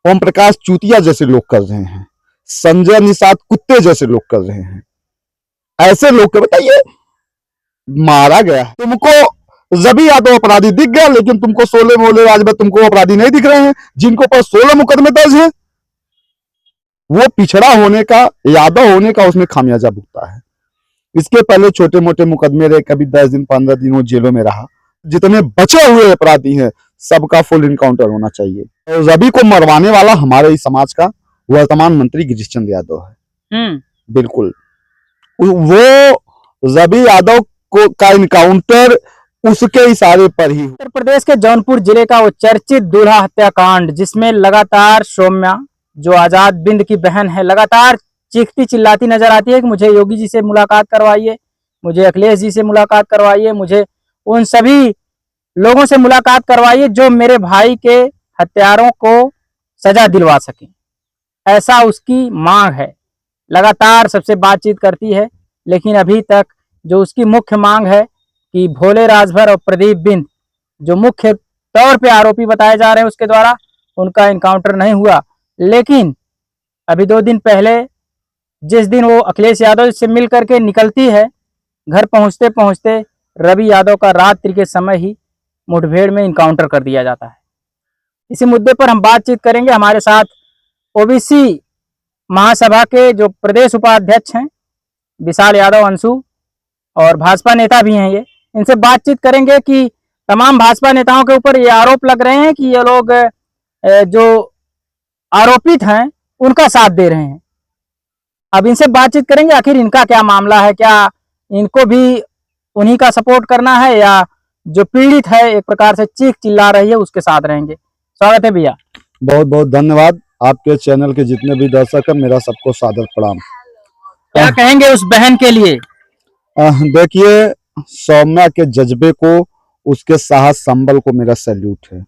ओम प्रकाश चूतिया जैसे लोग कर रहे हैं, संजय निषाद कुत्ते जैसे लोग कर रहे हैं। ऐसे लोग के बताइए मारा गया है। तुमको रवि यादव अपराधी दिख गया, लेकिन तुमको शोले मोहल्ले राज में तुमको अपराधी नहीं दिख रहे हैं। जिनको पर 16 मुकदमे दर्ज है, वो पिछड़ा होने का, यादव होने का उसमें खामियाजा भुगता है। इसके पहले छोटे मोटे मुकदमे रहे, कभी 10 दिन 15 दिन वो जेलों में रहा। जितने बचे हुए अपराधी हैं सबका फुल इनकाउंटर होना चाहिए। और रवि को मरवाने वाला हमारे इस समाज का वर्तमान मंत्री गिरीश चंद्र यादव है। बिल्कुल वो रवि यादव को का इनकाउंटर उसके इशारे पर ही। उत्तर प्रदेश के जौनपुर जिले का वो चर्चित दूल्हा हत्याकांड, जिसमें लगातार सौम्या जो आजाद बिंद की बहन है, लगातार चीखती चिल्लाती नजर आती है कि मुझे योगी जी से मुलाकात करवाइए, मुझे अखिलेश जी से मुलाकात करवाइए, मुझे उन सभी लोगों से मुलाकात करवाइए जो मेरे भाई के हत्यारों को सजा दिलवा सकें। ऐसा उसकी मांग है। लगातार सबसे बातचीत करती है, लेकिन अभी तक जो उसकी मुख्य मांग है कि भोले राजभर और प्रदीप बिंद जो मुख्य तौर पे आरोपी बताए जा रहे हैं उसके द्वारा, उनका इनकाउंटर नहीं हुआ। लेकिन अभी 2 दिन पहले जिस दिन वो अखिलेश यादव से मिल करके निकलती है, घर पहुंचते पहुंचते रवि यादव का रात्रि के समय ही मुठभेड़ में इनकाउंटर कर दिया जाता है। इसी मुद्दे पर हम बातचीत करेंगे। हमारे साथ ओबीसी महासभा के जो प्रदेश उपाध्यक्ष हैं विशाल यादव अंशु, और भाजपा नेता भी हैं ये। इनसे बातचीत करेंगे कि तमाम भाजपा नेताओं के ऊपर ये आरोप लग रहे हैं कि ये लोग जो आरोपित हैं उनका साथ दे रहे हैं। अब इनसे बातचीत करेंगे आखिर इनका क्या मामला है, क्या इनको भी उन्हीं का सपोर्ट करना है या जो पीड़ित है एक प्रकार से चीख चिल्ला रही है उसके साथ रहेंगे। स्वागत है भैया। बहुत बहुत धन्यवाद। आपके चैनल के जितने भी दर्शक हैं, मेरा सबको सादर प्रणाम। क्या कहेंगे उस बहन के लिए? देखिए, सौम्या के जज्बे को, उसके साहस संबल को मेरा सैल्यूट है।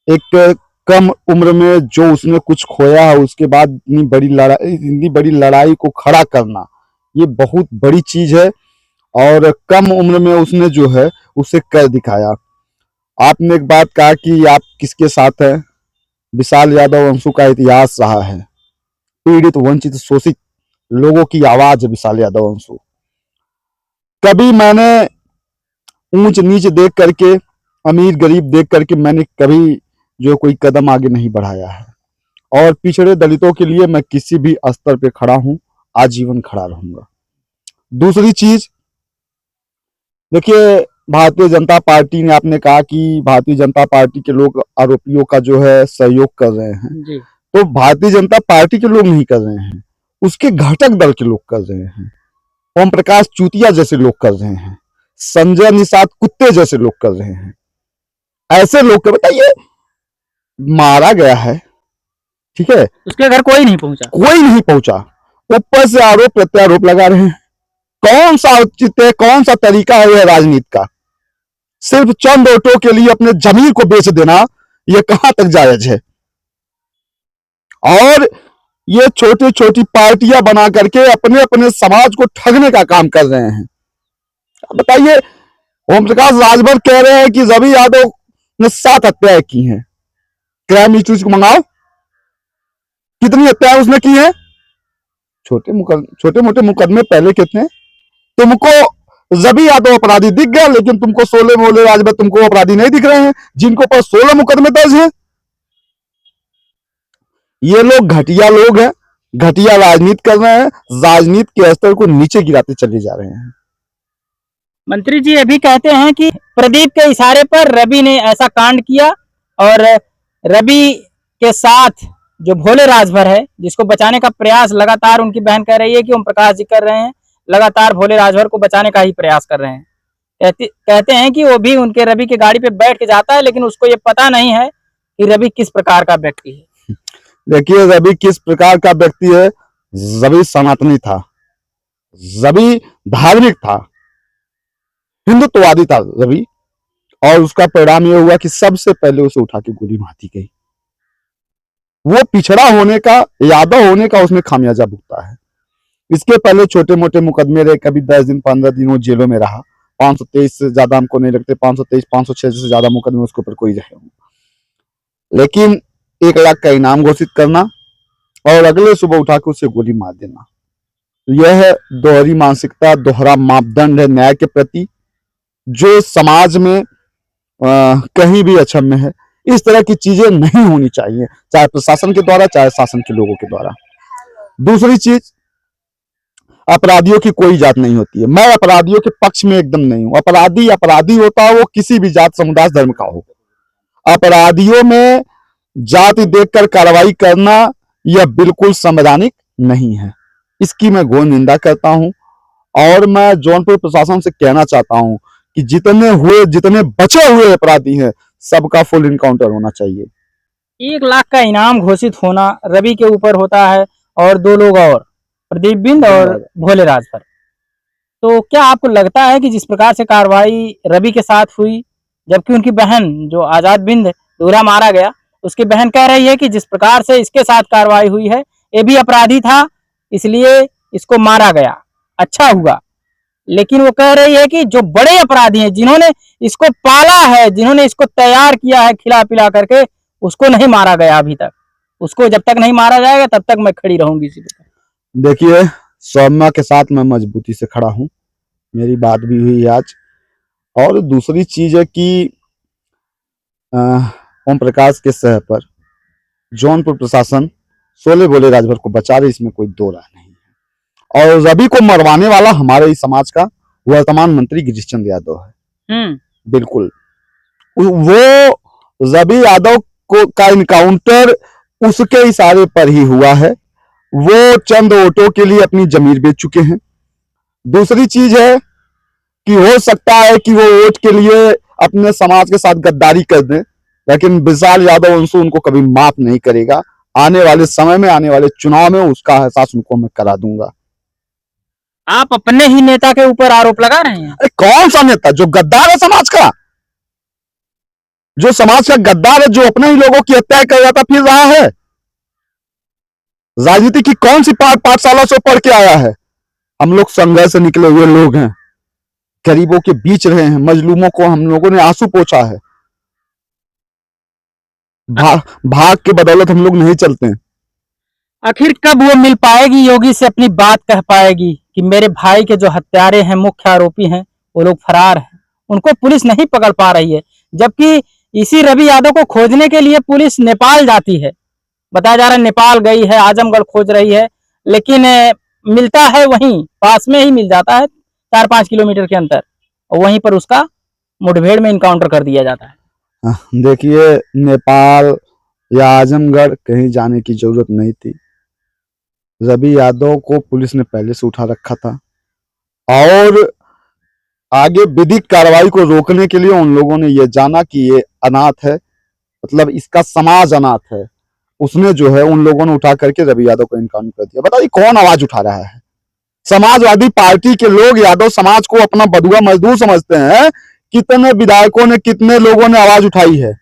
एक कम उम्र में जो उसने कुछ खोया है, उसके बाद इतनी बड़ी लड़ाई को खड़ा करना, ये बहुत बड़ी चीज है। और कम उम्र में उसने जो है उसे कर दिखाया। आपने एक बात कहा कि आप किसके साथ हैं। विशाल यादव अंशु का इतिहास रहा है। पीड़ित, वंचित, शोषित लोगों की आवाज है विशाल यादव अंशु। कभी मैंने ऊंच नीच देख करके, अमीर गरीब देख करके मैंने कभी जो कोई कदम आगे नहीं बढ़ाया है। और पिछड़े दलितों के लिए मैं किसी भी स्तर पे खड़ा हूं, आजीवन खड़ा रहूंगा। दूसरी चीज देखिए, भारतीय जनता पार्टी ने, आपने कहा कि भारतीय जनता पार्टी के लोग आरोपियों का जो है सहयोग कर रहे हैं जी। तो भारतीय जनता पार्टी के लोग नहीं कर रहे हैं, उसके घटक दल के लोग कर रहे हैं। ओम प्रकाश चूतिया जैसे लोग कर रहे हैं, संजय निषाद कुत्ते जैसे लोग कर रहे हैं। ऐसे लोग के बताइए मारा गया है, ठीक है, उसके घर कोई नहीं पहुंचा, कोई नहीं पहुंचा। ऊपर से आरोप प्रत्यारोप लगा रहे हैं। कौन सा औचित्य है, कौन सा तरीका है यह राजनीति का? सिर्फ चंद वोटों के लिए अपने जमीर को बेच देना, यह कहां तक जायज है? और ये छोटी छोटी पार्टियां बना करके अपने अपने समाज को ठगने का काम कर रहे हैं। बताइए, ओम प्रकाश राजभर कह रहे हैं कि रवि यादव ने 7 हत्याएं की हैं। क्राइम हिस्ट्री को मंगाओ, कितनी हत्याएं उसने की हैं? छोटे मोटे मुकदमे पहले कितने? तुमको रवि यादव अपराधी दिख गया, लेकिन तुमको शोले मोहल्ले राज में तुमको अपराधी नहीं दिख रहे हैं। जिनको पर 16 मुकदमे दर्ज हैं। ये लोग घटिया लोग हैं, घटिया राजनीति कर रहे हैं, राजनीति के स्तर को नीचे गिराते चले जा रहे हैं। मंत्री जी अभी कहते हैं कि प्रदीप के इशारे पर रवि ने ऐसा कांड किया, और रवि के साथ जो भोले राजभर है जिसको बचाने का प्रयास लगातार उनकी बहन कह रही है कि ओम प्रकाश जी कर रहे हैं, लगातार भोले राजभर को बचाने का ही प्रयास कर रहे हैं। कहते हैं कि वो भी उनके रवि के गाड़ी पे बैठ के जाता है, लेकिन उसको ये पता नहीं है कि रवि किस प्रकार का व्यक्ति है। देखिए, रवि किस प्रकार का व्यक्ति है। रवि सनातनी था, रवि धार्मिक था, हिंदुत्ववादी था रवि। और उसका परिणाम यह हुआ कि सबसे पहले उसे उठा के गोली मार दी गई। वो पिछड़ा होने का, यादव होने का उसमें खामियाजा भुगता है। इसके पहले छोटे मोटे मुकदमे रहे, कभी 10 दिन 15 दिन वो जेलों में रहा। 523 से ज्यादा हमको नहीं लगते, 523 506 से ज्यादा मुकदमे उसके ऊपर कोई रहे होंगे। लेकिन 1 लाख का इनाम घोषित करना और अगले सुबह उठा के उसे गोली मार देना। यह है दोहरी मानसिकता, दोहरा मापदंड है न्याय के प्रति, जो समाज में कहीं भी अक्षम्य है। इस तरह की चीजें नहीं होनी चाहिए, चाहे प्रशासन के द्वारा, चाहे शासन के लोगों के द्वारा। दूसरी चीज, अपराधियों की कोई जात नहीं होती है। मैं अपराधियों के पक्ष में एकदम नहीं हूं। अपराधी अपराधी होता है, वो किसी भी जात, समुदाय, धर्म का हो। अपराधियों में जाति देखकर कार्रवाई करना यह बिल्कुल संवैधानिक नहीं है। इसकी मैं घोर निंदा करता हूं और मैं जौनपुर प्रशासन से कहना चाहता हूं कि जितने बचे हुए अपराधी हैं, सबका फुल इनकाउंटर होना चाहिए। 1 लाख का इनाम घोषित होना रवि के ऊपर होता है और 2 लोग और, प्रदीप बिंद और भोले राज पर। तो क्या आपको लगता है कि जिस प्रकार से कार्रवाई रवि के साथ हुई, जबकि उनकी बहन जो आजाद बिंद दूल्हा मारा गया, उसकी बहन कह रही है कि जिस प्रकार से इसके साथ कार्रवाई हुई है, ये भी अपराधी था, इसलिए इसको मारा गया, अच्छा हुआ। लेकिन वो कह रही है कि जो बड़े अपराधी हैं, जिन्होंने इसको पाला है, जिन्होंने इसको तैयार किया है खिला पिला करके, उसको नहीं मारा गया अभी तक। उसको जब तक नहीं मारा जाएगा तब तक मैं खड़ी रहूंगी इसी पे। देखिए, सौम्या के साथ मैं मजबूती से खड़ा हूं, मेरी बात भी हुई आज। और दूसरी चीज है कि ओम प्रकाश के सह पर जौनपुर प्रशासन सोले बोले राजभर को बचा रही, इसमें कोई दो राय नहीं है। और रवि को मरवाने वाला हमारे ही समाज का वर्तमान मंत्री गिरीश चंद्र यादव है। बिल्कुल, वो रवि यादव को का इनकाउंटर उसके इशारे पर ही हुआ है। वो चंद वोटों के लिए अपनी जमीर बेच चुके हैं। दूसरी चीज है कि हो सकता है कि वो वोट के लिए अपने समाज के साथ गद्दारी कर दें, लेकिन विशाल यादव उनको कभी माफ नहीं करेगा। आने वाले समय में, आने वाले चुनाव में उसका एहसास उनको मैं करा दूंगा। आप अपने ही नेता के ऊपर आरोप लगा रहे हैं। अरे कौन सा नेता? जो गद्दार है समाज का, जो समाज का गद्दार है, जो अपने ही लोगों की हत्या कर जाता फिर रहा है। राजनीति की कौन सी पाठशाला से पढ़ के आया है? हम लोग संघर्ष से निकले हुए लोग हैं, गरीबों के बीच रहे हैं, मजलूमों को हम लोगों ने आंसू पोंछा है। भाग के बदौलत हम लोग नहीं चलते हैं। आखिर कब वो मिल पाएगी, योगी से अपनी बात कह पाएगी कि मेरे भाई के जो हत्यारे हैं, मुख्य आरोपी हैं, वो लोग फरार हैं, उनको पुलिस नहीं पकड़ पा रही है। जबकि इसी रवि यादव को खोजने के लिए पुलिस नेपाल जाती है, बताया जा रहा है नेपाल गई है, आजमगढ़ खोज रही है, लेकिन मिलता है वहीं पास में ही मिल जाता है, 4-5 किलोमीटर के अंतर, और वहीं पर उसका मुठभेड़ में इनकाउंटर कर दिया जाता है। देखिए, नेपाल या आजमगढ़ कहीं जाने की जरूरत नहीं थी। रवि यादव को पुलिस ने पहले से उठा रखा था और आगे विधिक कार्रवाई को रोकने के लिए उन लोगों ने यह जाना कि ये अनाथ है, मतलब इसका समाज अनाथ है। उसने जो है उन लोगों ने उठा करके रवि यादव को इनकाउंटर कर दिया। बताइए कौन आवाज उठा रहा है? समाजवादी पार्टी के लोग यादव समाज को अपना बदुआ मजदूर समझते हैं। कितने विधायकों ने, कितने लोगों ने आवाज उठाई है,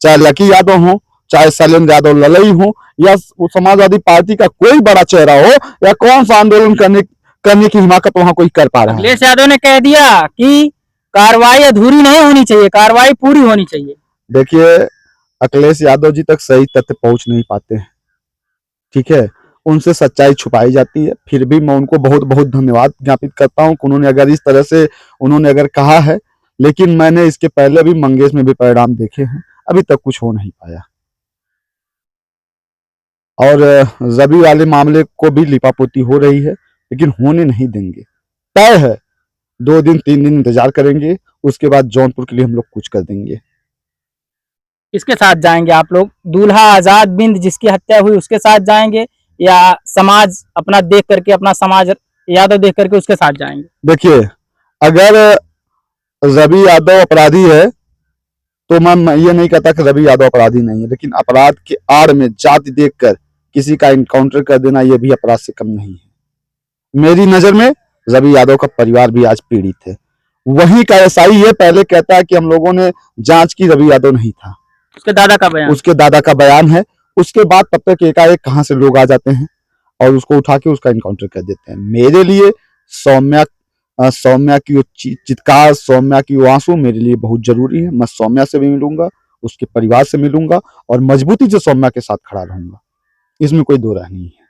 चाहे लकी यादव हो, चाहे शैलेंद्र यादव ललई हो, या समाजवादी पार्टी का कोई बड़ा चेहरा हो, या कौन सा आंदोलन करने की हिमाकत वहां कोई कर पा रहा है? अखिलेश यादव ने कह दिया कि कार्रवाई अधूरी नहीं होनी चाहिए, कार्रवाई पूरी होनी चाहिए। देखिए, अखिलेश यादव जी तक सही तथ्य पहुंच नहीं पाते हैं, ठीक है, उनसे सच्चाई छुपाई जाती है। फिर भी मैं उनको बहुत बहुत धन्यवाद ज्ञापित करता हूं कि उन्होंने अगर इस तरह से अगर कहा है, लेकिन मैंने इसके पहले भी मंगेश में भी परिणाम देखे हैं, अभी तक कुछ हो नहीं पाया। और रवि वाले मामले को भी लिपापोती हो रही है, लेकिन होने नहीं देंगे। तय है, 2 दिन 3 दिन इंतजार करेंगे, उसके बाद जौनपुर के लिए हम लोग कुछ कर देंगे। किसके साथ जाएंगे आप लोग? दूल्हा आजाद बिंद जिसकी हत्या हुई उसके साथ जाएंगे, या समाज अपना देख करके, अपना समाज यादव देख करके उसके साथ जाएंगे? देखिए, अगर रवि यादव अपराधी है तो मैं ये नहीं कहता कि रवि यादव अपराधी नहीं है, लेकिन अपराध के आड़ में जाति देखकर किसी का इनकाउंटर कर देना यह भी अपराध से कम नहीं है। मेरी नजर में रवि यादव का परिवार भी आज पीड़ित है। वहीं का एसआई ये पहले कहता है कि हम लोगों ने जांच की, रवि यादव नहीं था। उसके दादा का बयान है। उसके बाद तब तक एकाएक कहां से लोग आ जाते हैं और उसको उठा के उसका इनकाउंटर कर देते हैं। मेरे लिए सौम्या की वो चित्कार, सौम्या की वो आंसू मेरे लिए बहुत जरूरी है। मैं सौम्या से भी मिलूंगा, उसके परिवार से मिलूंगा और मजबूती से सौम्या के साथ खड़ा रहूंगा, इसमें कोई दो राय नहीं है।